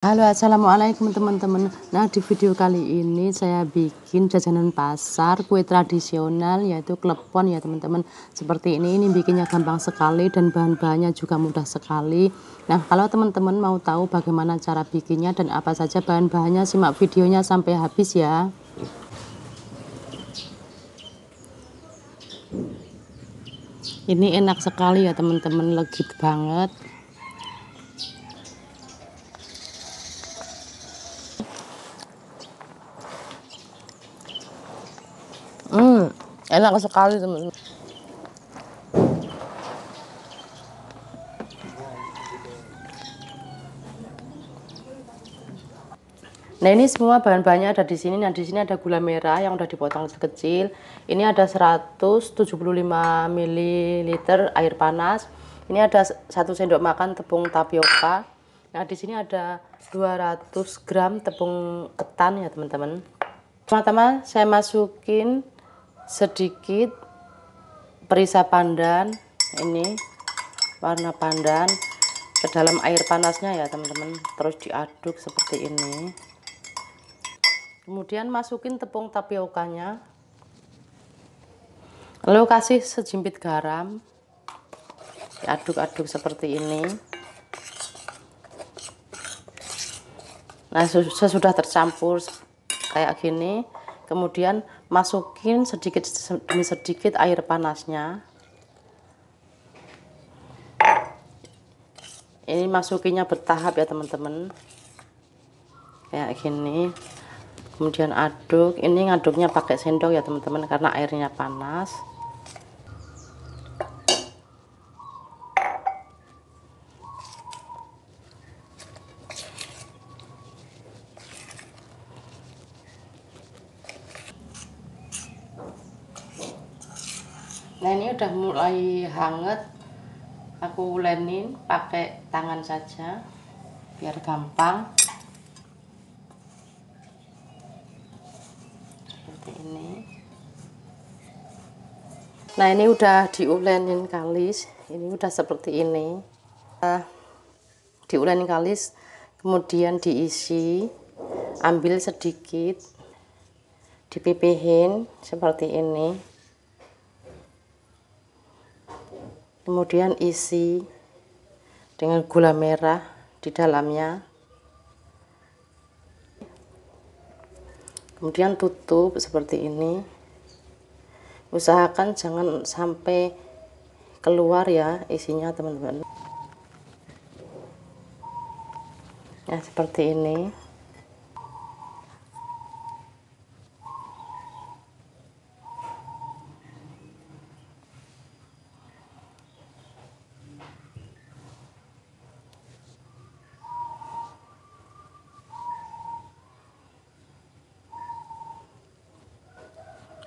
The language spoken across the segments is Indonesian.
Halo, assalamualaikum teman-teman. Nah, di video kali ini saya bikin jajanan pasar kue tradisional yaitu klepon ya teman-teman. Seperti ini bikinnya gampang sekali dan bahan-bahannya juga mudah sekali. Nah, kalau teman-teman mau tahu bagaimana cara bikinnya dan apa saja bahan-bahannya, simak videonya sampai habis ya. Ini enak sekali ya teman-teman, legit banget. Enak sekali teman-teman. Nah, ini semua bahan-bahannya ada di sini. Nah, di sini ada gula merah yang udah dipotong kecil. Ini ada 175 ml air panas. Ini ada 1 sendok makan tepung tapioka. Nah, di sini ada 200 gram tepung ketan ya, teman-teman. Pertama, saya masukin sedikit perisa pandan, ini warna pandan, ke dalam air panasnya ya, teman-teman. Terus diaduk seperti ini. Kemudian masukin tepung tapiokanya, lalu kasih sejimpit garam, diaduk-aduk seperti ini. Nah, sesudah tercampur kayak gini, kemudian masukin sedikit demi sedikit air panasnya. Ini masukinnya bertahap ya teman-teman, kayak gini. Kemudian aduk, ini ngaduknya pakai sendok ya teman-teman karena airnya panas. Nah, ini udah mulai hangat, aku ulenin pakai tangan saja biar gampang. Seperti ini. Nah, ini udah diulenin kalis, ini udah seperti ini. Diulenin kalis, kemudian diisi, ambil sedikit, dipipihin seperti ini. Kemudian isi dengan gula merah di dalamnya. Kemudian tutup seperti ini. Usahakan jangan sampai keluar ya isinya teman-teman. Nah, seperti ini.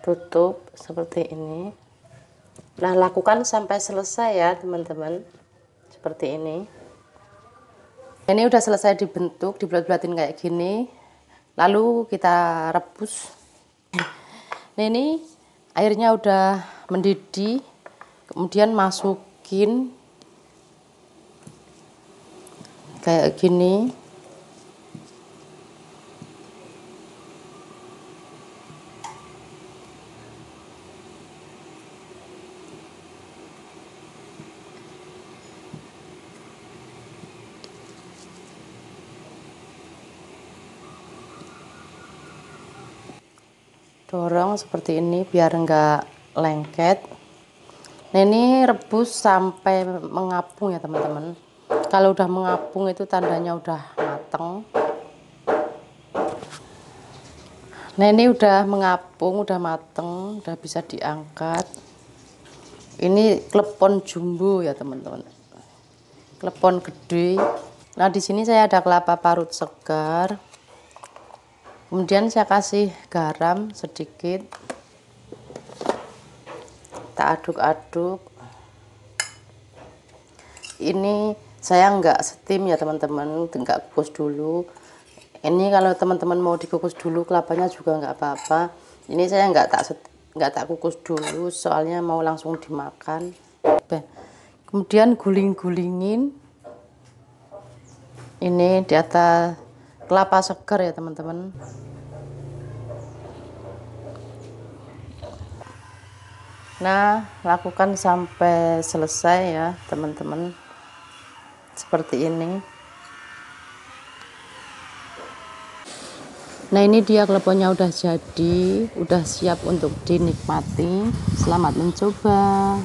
Tutup seperti ini. Nah, lakukan sampai selesai ya teman-teman, seperti ini. Ini udah selesai dibentuk, dibulat-bulatin kayak gini, lalu kita rebus. Nah, ini airnya udah mendidih, kemudian masukin kayak gini. Dorong seperti ini biar enggak lengket. Nah, ini rebus sampai mengapung ya teman-teman. Kalau udah mengapung itu tandanya udah mateng. Nah, ini udah mengapung, udah mateng, udah bisa diangkat. Ini klepon jumbo ya teman-teman, klepon gede. Nah, di sini saya ada kelapa parut segar. Kemudian saya kasih garam sedikit, kita aduk-aduk. Ini saya nggak steam ya teman-teman, nggak kukus dulu. Ini kalau teman-teman mau dikukus dulu kelapanya juga nggak apa-apa. Ini saya nggak tak kukus dulu, soalnya mau langsung dimakan. Kemudian guling-gulingin ini di atas kelapa segar ya teman-teman. Nah, lakukan sampai selesai ya teman-teman, seperti ini. Nah, ini dia kleponnya udah jadi, udah siap untuk dinikmati. Selamat mencoba.